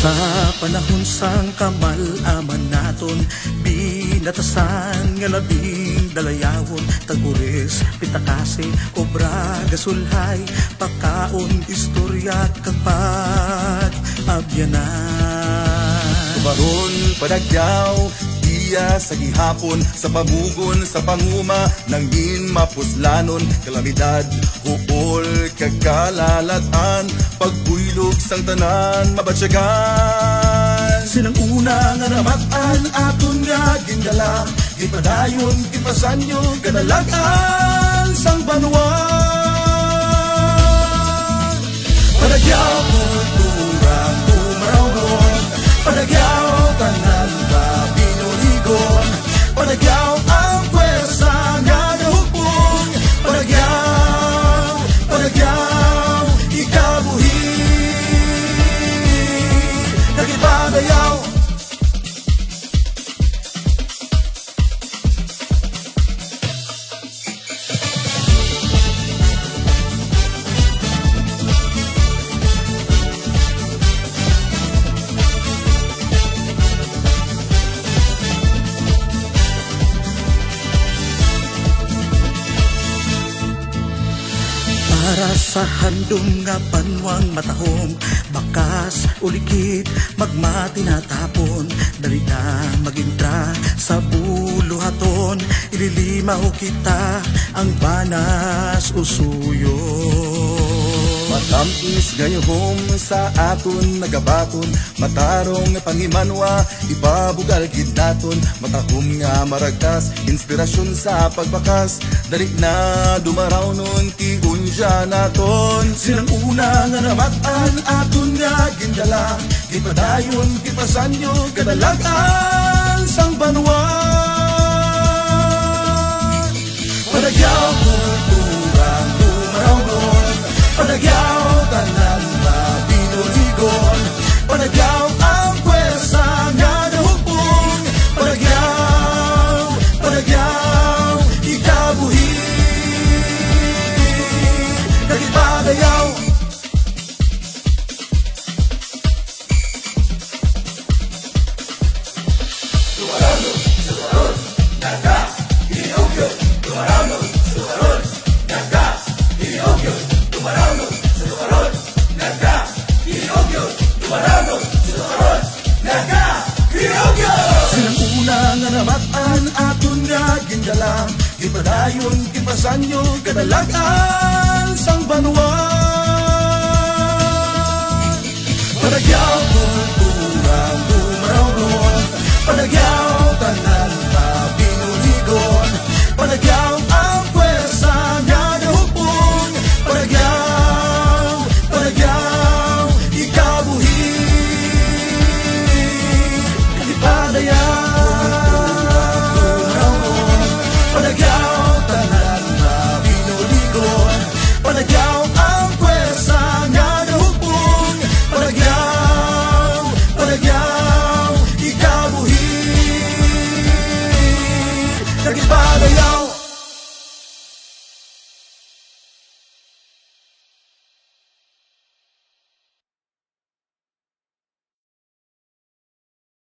Sa panahon sang kamalaman naton, binatasan nga labing dalayawon, taguris, pitakasi, obra, gasulhay, pakaon, istorya, kapag abyanan. Tubaron, padagyaw, iya sa gihapon, sa pamugon, sa panguma, nangin mapuslanon, kalamidad, huol, kagalalatan, pagbuylog sang tanan, mabatsyagan. Sinang una nga namatan, aton nga gindala, gipadayon, gipasanyo, kadalagan sang banwa. Padagyaw, kulturang tumarawon, padagyaw, tanan ba binurigon, padagyaw ang pwersa nga nahupong, padagyaw, padagyaw, ikabuhi, nagipadayaw. Para sa handom nga banwang matahong, bakas ulikit magmati natapon, dali na magintra sa buluhaton, ililimaw kita ang banas usuyon. Matamis gayahom sa aton nagabaton, matarong pangimanwa, ipabugal gid naton, matahom nga maragtas, inspirasyon sa pagbakas, dali na dumaraw nun ti unsya naton. Sinang una nga namatan, aton nga gindala, gipadayon, gipasanyo, kadalagan sang banwa. Padagyaw, kulturang tumarawon, padagyaw, tanan ba binurigon, padagyaw ang pwersa nga nahupong, padagyaw, padagyaw, ikabuhi, nagipadayaw. Tumarano, tumaron, naga, iniogyo, tumarano, tumaron, naga, iniogyo, tumarano, tumaron, naga, iniogyo, tumarano, tumaron, naga, iniogyo. Sinang una nga namatan, aton nga gindala, gipadayon, gipasanyo, kadalagan sang banwa. Padagyaw, kulturang tumarawon, padagyaw, tanan ba binurigon, padagyaw ang pwersa nga nahupong, padagyaw, padagyaw, ikabuhi, ipadayaw, padagyaw, tanan ba binurigon, padagyaw ang pwersa nga nahupong, padagyaw, padagyaw, ikabuhi, nagipadayaw.